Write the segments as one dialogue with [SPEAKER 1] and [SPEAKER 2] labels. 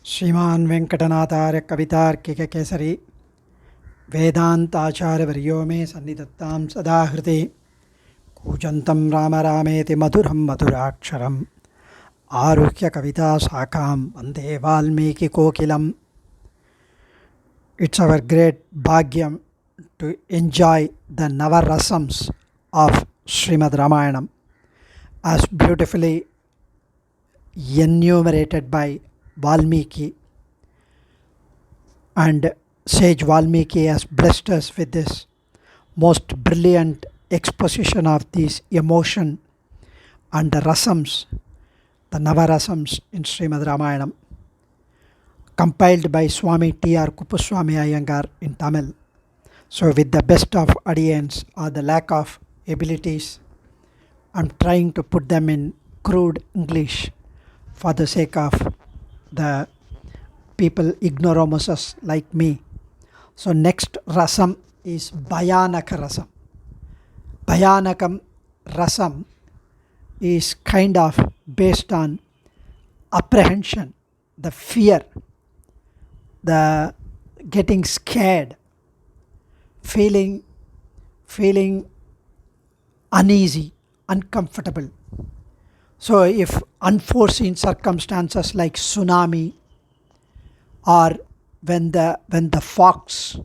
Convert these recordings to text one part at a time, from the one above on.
[SPEAKER 1] श्रीमान वेंकटनाथार्य कवितार्किक केसरी वेदांताचार्यवर्यो मे सन्निधत्तां सदा हृदि कूजन्तं राम रामेति मधुरं मधुराक्षरम् आरुह्य कविता शाखां वन्दे वाल्मीकिकोकिलम्. It's our great bhagyam to enjoy the rasams of Srimad Ramayanam as beautifully enumerated by Valmiki, and sage Valmiki has blessed us with this most brilliant exposition of these emotion and the rasams, the navarasams in Srimad Ramayanam, compiled by Swami T.R. Kuppuswamy Iyengar in Tamil. So with the best of audience or the lack of abilities, I'm trying to put them in crude English for the sake of the people ignoramuses like me. So next rasam is Bhayaanaka rasam. Bhayaanakam rasam is kind of based on apprehension, the fear, the getting scared, feeling uneasy, uncomfortable. So if unforeseen circumstances like tsunami, or when the fox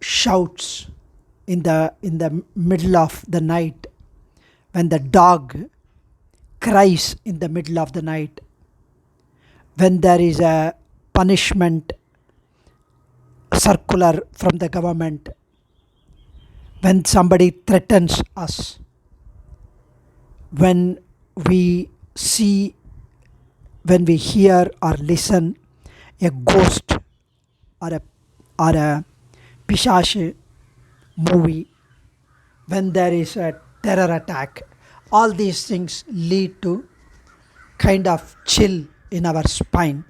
[SPEAKER 1] shouts in the middle of the night, when the dog cries in the middle of the night, when there is a punishment circular from the government, when somebody threatens us, when we see, when we hear or listen a ghost or a pishache movie, when there is a terror attack, all these things lead to kind of chill in our spine.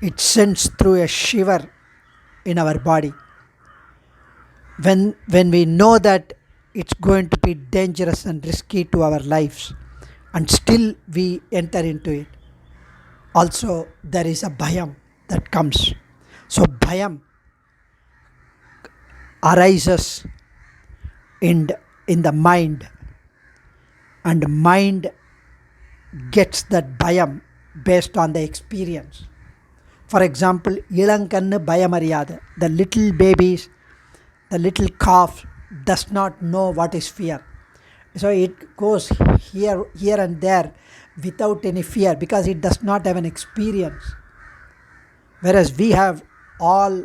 [SPEAKER 1] It sends through a shiver in our body. When we know that it's going to be dangerous and risky to our lives, and still we enter into it, also there is a bhayam that comes. So bhayam arises in the mind, and mind gets that bhayam based on the experience. For example, ilankannu bayamariyada, the little babies, the little calf does not know what is fear. So it goes here and there without any fear because it does not have an experience. Whereas we have all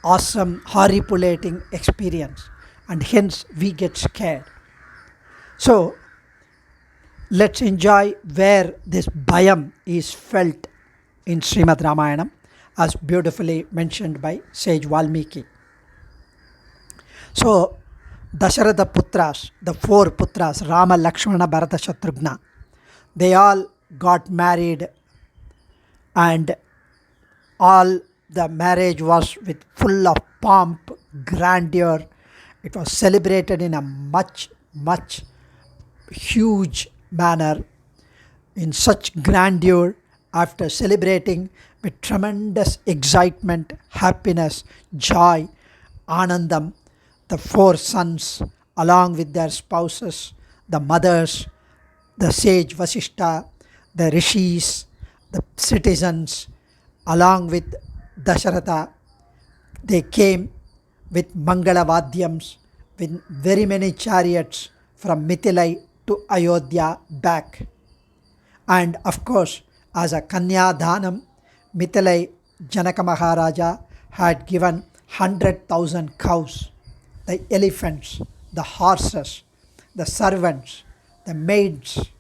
[SPEAKER 1] awesome, horripulating experience, and hence we get scared. So let's enjoy where this bhayam is felt in Srimad Ramayanam, as beautifully mentioned by sage Valmiki. So Dasharatha Putras, the four Putras, Rama, Lakshmana, Bharata, Shatrugna, they all got married, and all the marriage was with full of pomp, grandeur. It was celebrated in a much huge manner, in such grandeur. After celebrating with tremendous excitement, happiness, joy, anandam, the four sons, along with their spouses, the mothers, the sage Vasishta, the rishis, the citizens, along with Dasharatha, they came with Mangala Vadyams, with very many chariots from Mithilai to Ayodhya back. And of course, as a Kanya Dhanam, Mithilai Janaka Maharaja had given 100,000 cows, the elephants, the horses, the servants, the maids,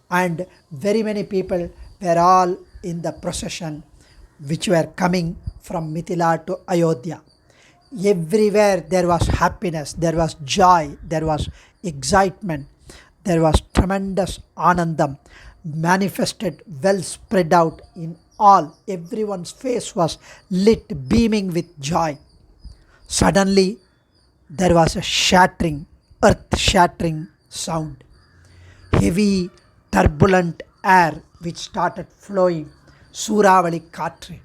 [SPEAKER 1] and very many people were all in the procession which were coming from Mithila to Ayodhya. Everywhere there was happiness, there was joy, there was excitement, there was tremendous anandam manifested, well spread out in all. Everyone's face was lit, beaming with joy. Suddenly there was a shattering, earth shattering sound. Heavy, turbulent air which started flowing Suravali Katri,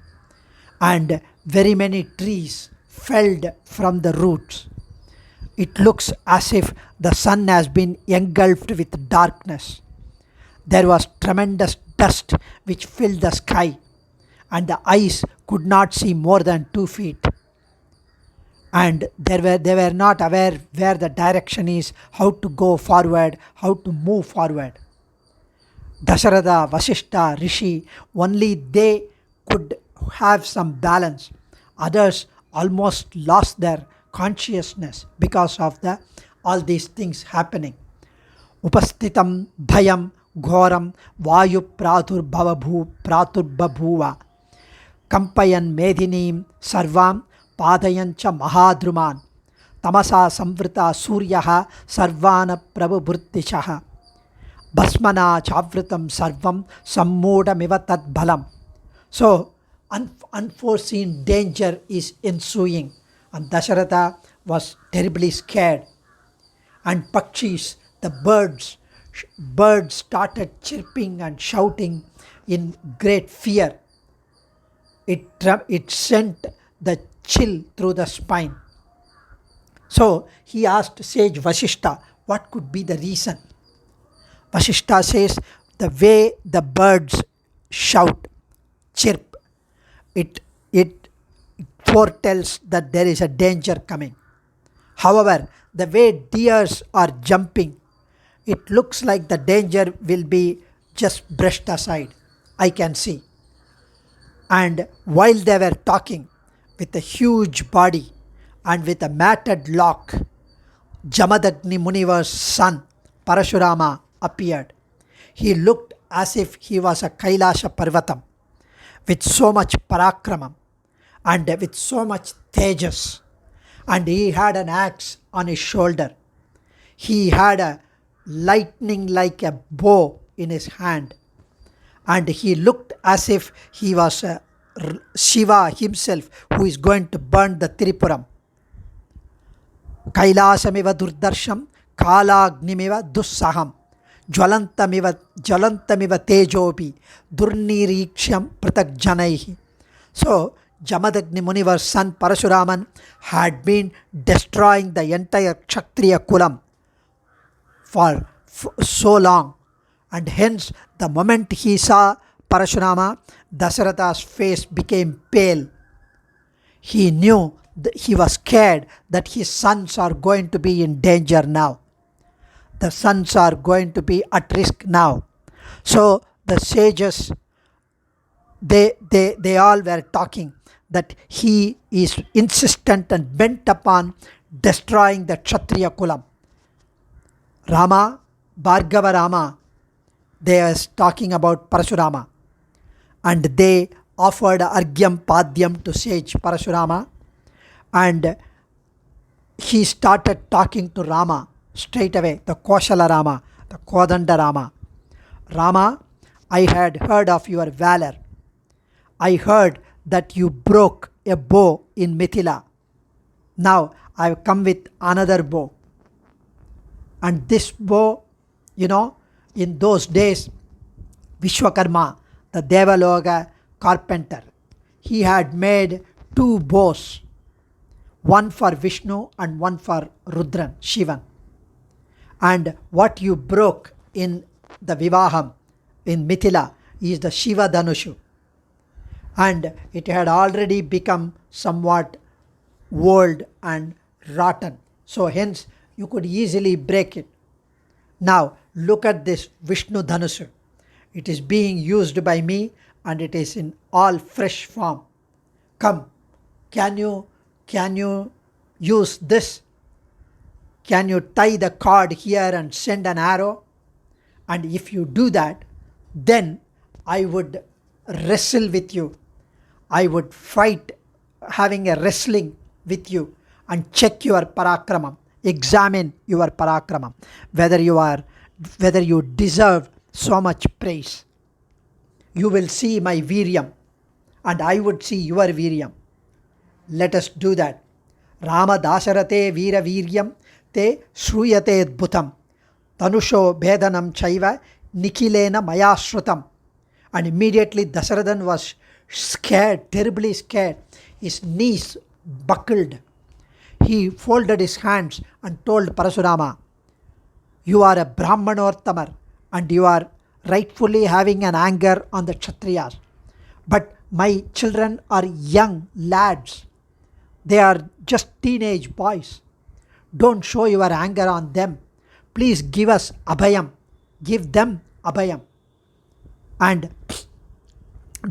[SPEAKER 1] and very many trees felled from the roots. It looks as if the sun has been engulfed with darkness. There was tremendous dust which filled the sky, and the eyes could not see more than 2 feet. And they were not aware where the direction is, how to go forward, how to move forward. Dasharatha, Vasishta, Rishi, only they could have some balance. Others almost lost their consciousness because of all these things happening. Upastitam bhayam ghoram vayu praturbabhuva kampayan medhinim sarvam padayancha mahadruman tamasa samvrita suryaha sarvana prabhuburtishaha bhasmana chavritam sarvam sammudamiva tad bhalam. So unforeseen danger is ensuing, and Dasharatha was terribly scared. And Pakshis, the birds started chirping and shouting in great fear. It sent the chill through the spine. So he asked sage Vasishta, what could be the reason? Vasishta says, the way the birds shout, chirp, it foretells that there is a danger coming. However, the way deers are jumping, it looks like the danger will be just brushed aside. I can see. And while they were talking, with a huge body and with a matted lock, Jamadagni Munivar's son, Parashurama, appeared. He looked as if he was a Kailasha Parvatam, with so much parakramam and with so much tejas, and he had an axe on his shoulder. He had a lightning like a bow in his hand, and he looked as if he was Shiva himself who is going to burn the Tripuram. Kailasamiva durdarsham kalagnimiva dussaham jvalantamiva tejopi durniriksham pratak janaihi. So Jamadagni Munivar's son Parashuraman had been destroying the entire Kshatriya Kulam for so long, and hence the moment he saw Parashurama, Dasharatha's face became pale. He knew that he was scared that his sons are going to be in danger now. The sons are going to be at risk now. So the sages, they all were talking that he is insistent and bent upon destroying the Kshatriya Kulam. Rama, Bhargava Rama, they are talking about Parashurama, and they offered Argyam Padyam to sage Parashurama, and he started talking to Rama straight away, the Koshala Rama, the Kodanda Rama. Rama, I had heard of your valor. I heard that you broke a bow in Mithila. Now I have come with another bow. And this bow, in those days, Vishwakarma, the Devaloka carpenter, he had made 2 bows, one for Vishnu and one for Rudran, Shivan. And what you broke in the Vivaham in Mithila is the Shiva Dhanushu. And it had already become somewhat old and rotten. So hence you could easily break it. Now look at this Vishnu Dhanushu. It is being used by me and it is in all fresh form. Come, can you use this? Can you tie the cord here and send an arrow? And if you do that, then I would wrestle with you. I would fight, having a wrestling with you, and check your parakramam, examine your parakramam, whether you deserve so much praise. You will see my viryam, and I would see your viryam. Let us do that. Rama dasharate veera viryam te shruyate adbhutam tanusho bhedanam chaiva nikilena maya shrutam. And immediately Dasarathan was scared, terribly scared. His knees buckled. He folded his hands and told Parasurama, "You are a Brahmanorttamar and you are rightfully having an anger on the Kshatriyas. But my children are young lads. They are just teenage boys. Don't show your anger on them. Please give us abhayam. Give them abhayam. And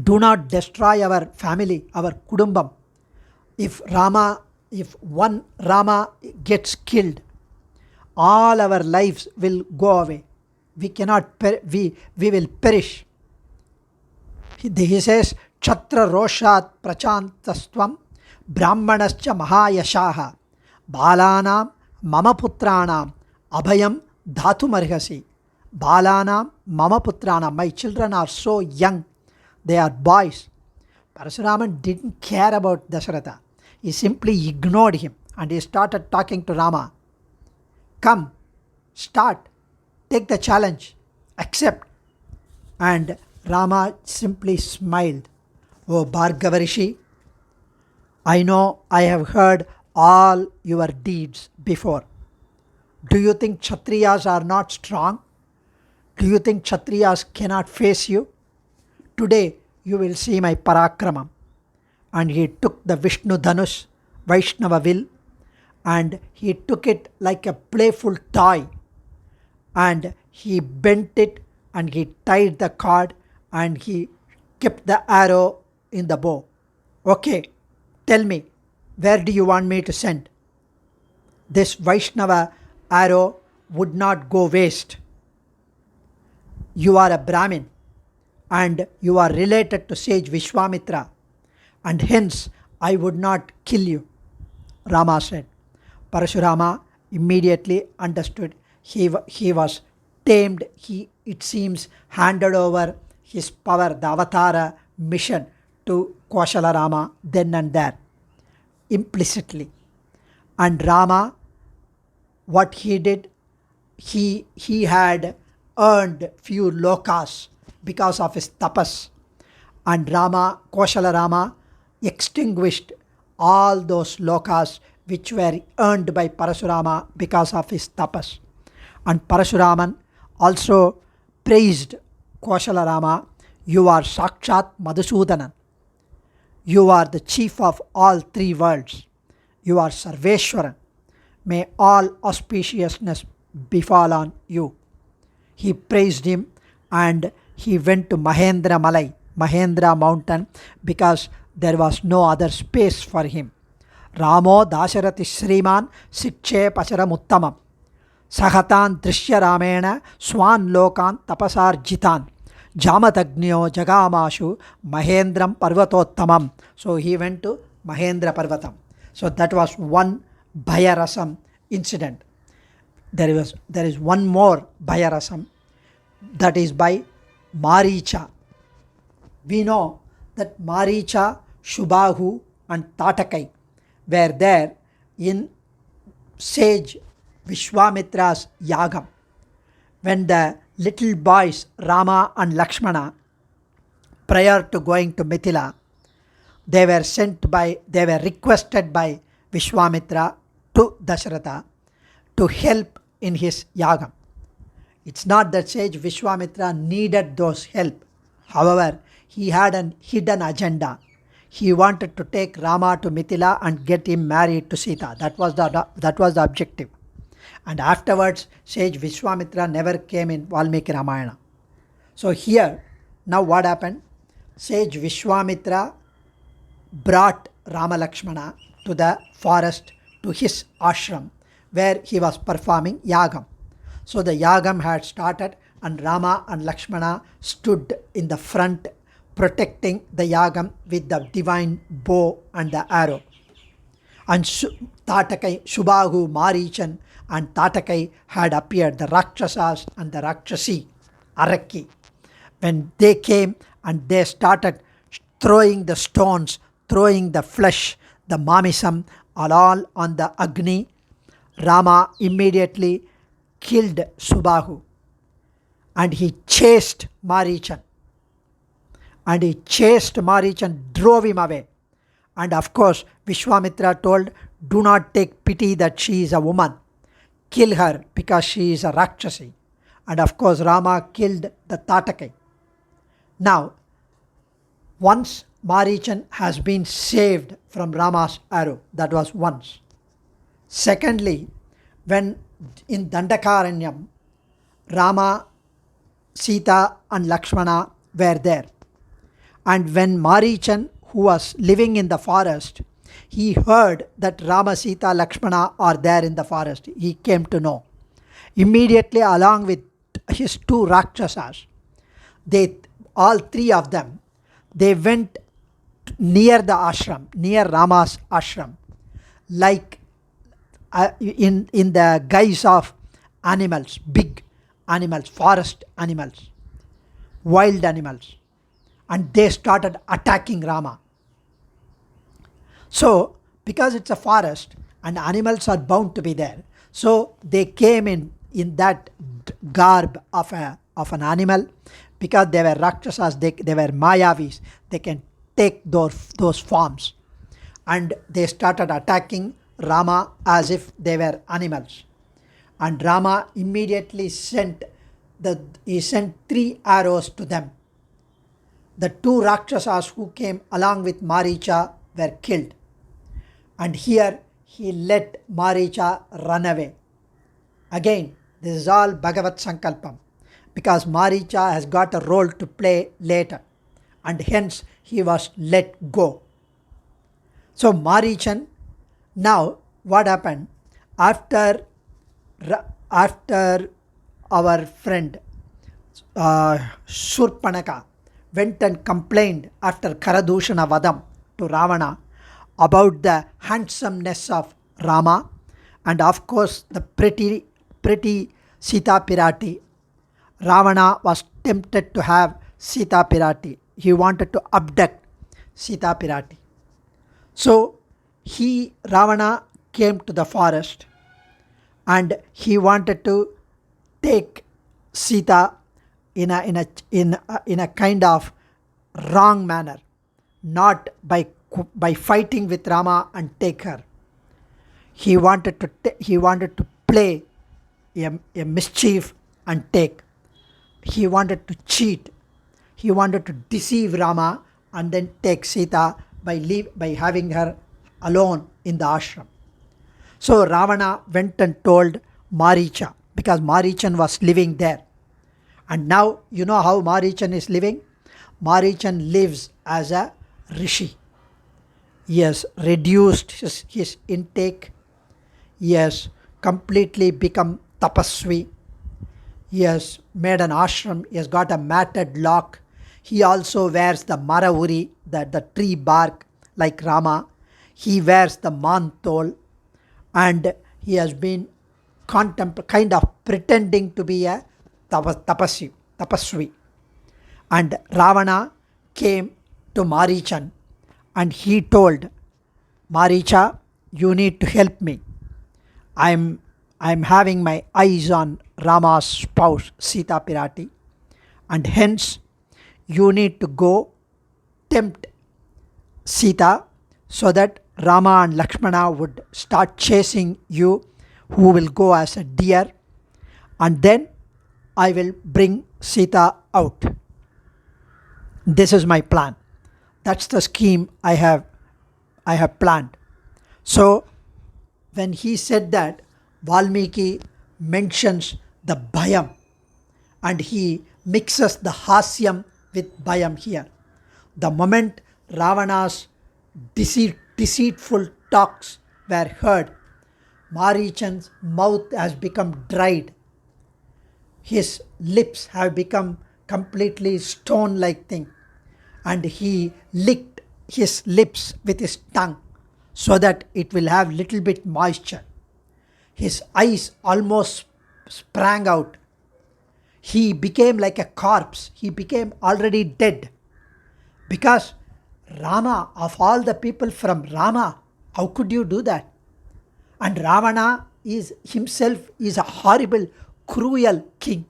[SPEAKER 1] do not destroy our family, our kudumbam. If one Rama gets killed, all our lives will go away. We will perish." He says, "Chatra roshat prachantasthvam brahmanascha mahayashaha balanam mama putranam abhayam dhatumarhasi." Balanam mama putranam. My children are so young. They are boys. Parasuraman didn't care about Dasaratha. He simply ignored him and he started talking to Rama. "Come, start, take the challenge, accept." And Rama simply smiled. "Oh Bhargavarishi, I know I have heard all your deeds before. Do you think Kshatriyas are not strong? Do you think Kshatriyas cannot face you? Today you will see my parakramam." And he took the Vishnu Dhanush, Vaishnava will, and he took it like a playful toy, and he bent it and he tied the cord and he kept the arrow in the bow. "Okay, tell me, where do you want me to send?" This Vaishnava arrow would not go waste. "You are a Brahmin and you are related to sage Vishwamitra, and hence I would not kill you," Rama said. Parashurama immediately understood he was tamed. He, it seems, handed over his power, the avatara mission, to Kaushala Rama then and there, implicitly. And Rama, what he did, he had earned few lokas because of his tapas. And Kaushala Rama extinguished all those lokas which were earned by Parasurama because of his tapas. And Parashuraman also praised Kaushala Rama, "You are Sakshat Madhusudanan. You are the chief of all three worlds. You are Sarveshwaran. May all auspiciousness befall on you." He praised him and he went to Mahendra mountain, because there was no other space for him. "Ramo Dasharati Sriman Sikshe Pacharam Uttamam Sahatan Trishya Ramena Swan Lokan Tapasar Jitan Jamatagniyo Jagamashu Mahendram Parvatottamam." So he went to Mahendra Parvatam. So that was one Bhayarasam incident. There is one more Bhayarasam, that is by Maricha. We know that Maricha, Shubhahu and Tatakai were there in sage Vishwamitra's yagam. When the little boys Rama and Lakshmana, prior to going to Mithila, they were requested by Vishwamitra to Dasharatha to help in his yagam. It's not that sage Vishwamitra needed those help. However, he had an hidden agenda. He wanted to take Rama to Mithila and get him married to Sita. That was the objective. And afterwards, sage Vishwamitra never came in Valmiki Ramayana. So here, now what happened? Sage Vishwamitra brought Rama Lakshmana to the forest, to his ashram, where he was performing yagam. So the yagam had started and Rama and Lakshmana stood in the front, protecting the yagam with the divine bow and the arrow. And Tatakai, Shubhahu, Marichan and Tatakai had appeared, the Rakshasas and the Rakshasi, Araki. When they came and they started throwing the stones, throwing the flesh, the mamisam, all on the Agni, Rama immediately killed Shubhahu and he chased Marichan. and he chased Marich and drove him away. And of course, Vishwamitra told, do not take pity that she is a woman. Kill her because she is a Rakshasi. And of course, Rama killed the Tatake. Now, once Marichan has been saved from Rama's arrow, that was once. Secondly, when in Dandakaranyam, Rama, Sita and Lakshmana were there. And when Marichan, who was living in the forest, he heard that Rama, Sita, Lakshmana are there in the forest. He came to know. Immediately, along with his two Rakshasas, all three of them, they went near the ashram, near Rama's ashram, like in the guise of animals, big animals, forest animals, wild animals. And they started attacking Rama. So, because it's a forest and animals are bound to be there, so they came in that garb of an animal, because they were Rakshasas, they were Mayavis, they can take those forms. And they started attacking Rama as if they were animals. And Rama immediately sent 3 arrows to them. The 2 Rakshasas who came along with Maricha were killed. And here he let Maricha run away. Again, this is all Bhagavat Sankalpam, because Maricha has got a role to play later, and hence he was let go. So Marichan, now what happened? After our friend Surpanaka went and complained after Karadushana Vadam to Ravana about the handsomeness of Rama, and of course the pretty Sita Pirati. Ravana was tempted to have Sita Pirati. He wanted to abduct Sita Pirati. So Ravana came to the forest and he wanted to take Sita in a kind of wrong manner, not by fighting with Rama and take her. He wanted to play a mischief and take. He wanted to cheat. He wanted to deceive Rama and then take Sita by having her alone in the ashram. So Ravana went and told Maricha, because Marichan was living there. And now you know how Marichan is living? Marichan lives as a rishi. He has reduced his intake. He has completely become tapasvi. He has made an ashram. He has got a matted lock. He also wears the maravuri, the tree bark, like Rama. He wears the mantol, and he has been kind of pretending to be a tapasvi. And Ravana came to Marichan and he told Maricha, you need to help me. I'm having my eyes on Rama's spouse Sita Pirati, and hence you need to go tempt Sita so that Rama and Lakshmana would start chasing you, who will go as a deer, and then I will bring Sita out. This is my plan. That's the scheme I have planned. So when he said that, Valmiki mentions the Bhayam, and he mixes the Hasyam with Bhayam here. The moment Ravana's deceitful talks were heard, Marichan's mouth has become dried. His lips have become completely stone-like thing, and he licked his lips with his tongue so that it will have little bit moisture. His eyes almost sprang out. He became like a corpse. He became already dead. Because Rama, of all the people from Rama, how could you do that? And Ravana himself is a horrible, cruel king.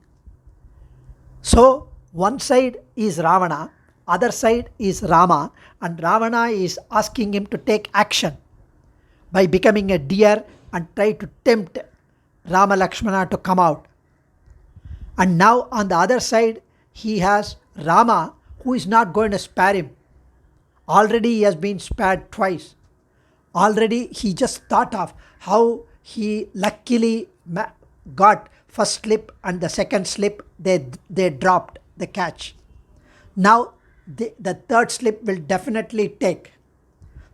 [SPEAKER 1] So one side is Ravana, other side is Rama, and Ravana is asking him to take action by becoming a deer and try to tempt Rama Lakshmana to come out. And now on the other side, he has Rama, who is not going to spare him. Already he has been spared twice. Already he just thought of how he luckily got first slip and the second slip, they dropped the catch. Now the third slip will definitely take.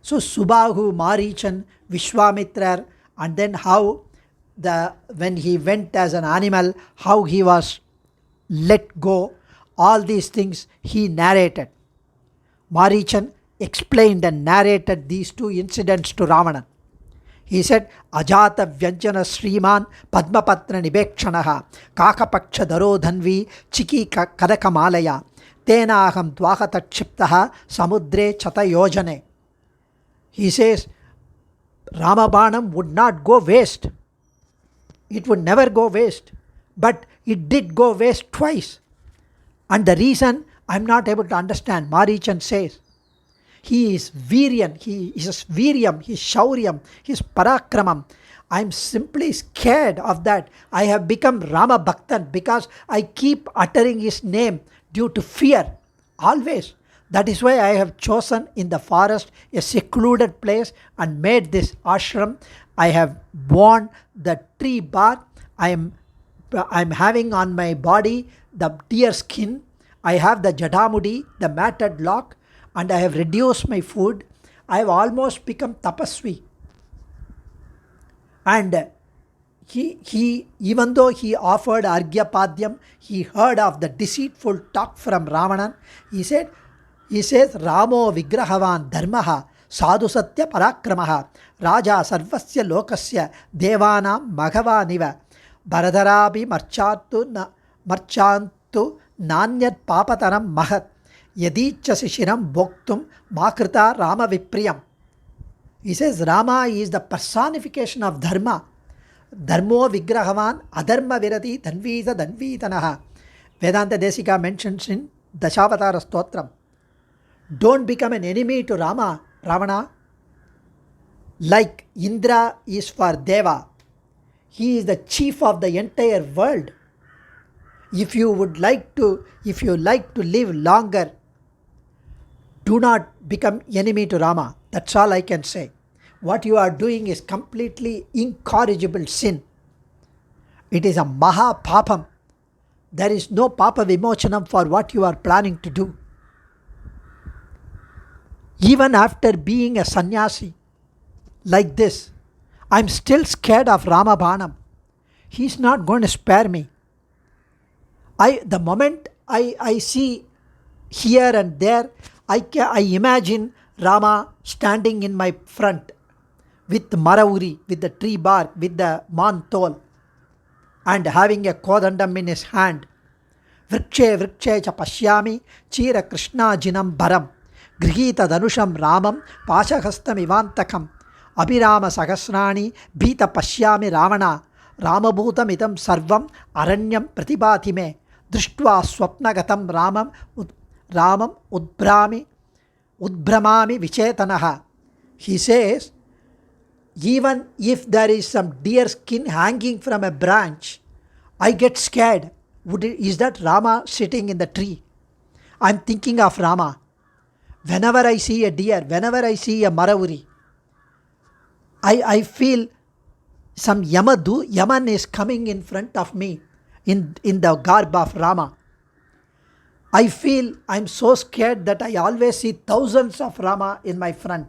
[SPEAKER 1] So Subahu, Marichan, Vishwamitra, and then how when he went as an animal, how he was let go, all these things he narrated. Marichan explained and narrated these two incidents to Ravana. He said, Ajata Vyanjana Sriman Padmapatra Nibekshanaha Kakapaksha Daro Dhanvi Chiki Kadakamalaya Tenaham Dwakata Chiptaha Samudre Chata Yojane. He says, Ramabanam would not go waste. It would never go waste. But it did go waste twice. And the reason I'm not able to understand, Marichan says, he is Viryan, he is Viryam, he is Shauryam, he is Parakramam. I'm simply scared of that. I have become Rama Bhaktan because I keep uttering his name due to fear, always. That is why I have chosen in the forest a secluded place and made this ashram. I have worn the tree bark. I'm having on my body the deer skin. I have the jadamudi, the matted lock, and I have reduced my food. I have almost become tapasvi. And he even though he offered Argyapadyam, he heard of the deceitful talk from Ravanan. He says, Ramo Vigrahavan Dharmaha Sadhu Satya Parakramaha Raja Sarvasya Lokasya Devanam Maghavaniva Bharadarabi Marchantu Nanyat Papataram Mahat Yadichasi Shiram Bhoktum Makrita Rama Vipriyam. He says Rama is the personification of Dharma. Dharmo Vigrahavan Adharma Virati Dhanvisa Dhanvitanaha. Vedanta Desika mentions in Dashavatara Stotram. Don't become an enemy to Ravana. Like Indra is for Deva. He is the chief of the entire world. If you like to live longer, do not become enemy to Rama. That's all I can say. What you are doing is completely incorrigible sin. It is a maha papam. There is no papa vimochanam for what you are planning to do. Even after being a sannyasi like this, I'm still scared of Ramabanam. He's not going to spare me. The moment I see here and there, I imagine Rama standing in my front with Marauri, with the tree bark, with the mantol, and having a kodandam in his hand. Vrikshe cha pashyami chira krishna jinam bharam grihita danusham ramam pashahastam ivantakam abhirama sahasrani bhita pashyami ravana ramabhutam idam sarvam aranyam pratibhatime drishtva swapnagatam ramam udbramami vichetanaha. He says, even if there is some deer skin hanging from a branch, I get scared. Is that Rama sitting in the tree? I'm thinking of Rama. Whenever I see a deer, whenever I see a Marauri, I feel some Yaman is coming in front of me in the garb of Rama. I feel I'm so scared that I always see thousands of Rama in my front.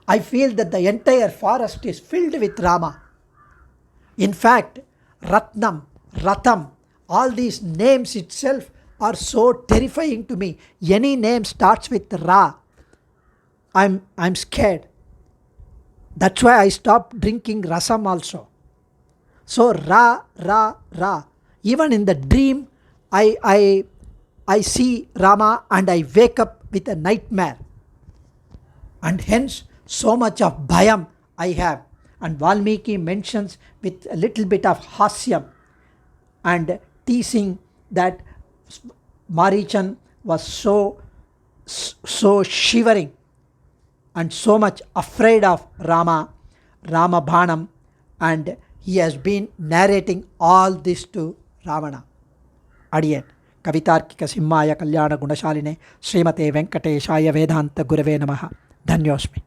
[SPEAKER 1] I feel that the entire forest is filled with Rama. In fact, Ratnam, Ratham, all these names itself are so terrifying to me. Any name starts with Ra, I'm scared. That's why I stopped drinking rasam also. So Ra. Even in the dream, I see Rama and I wake up with a nightmare. And hence, so much of bhayam I have. And Valmiki mentions with a little bit of hasyam and teasing that Marichan was so so shivering and so much afraid of Rama Bhanam, and he has been narrating all this to Ravana. Adiyan Kavitarkika Simhaya Kalyana Gunashaline Srimate Venkateshaya Vedanta Gurave Namaha. Dhanyosmi.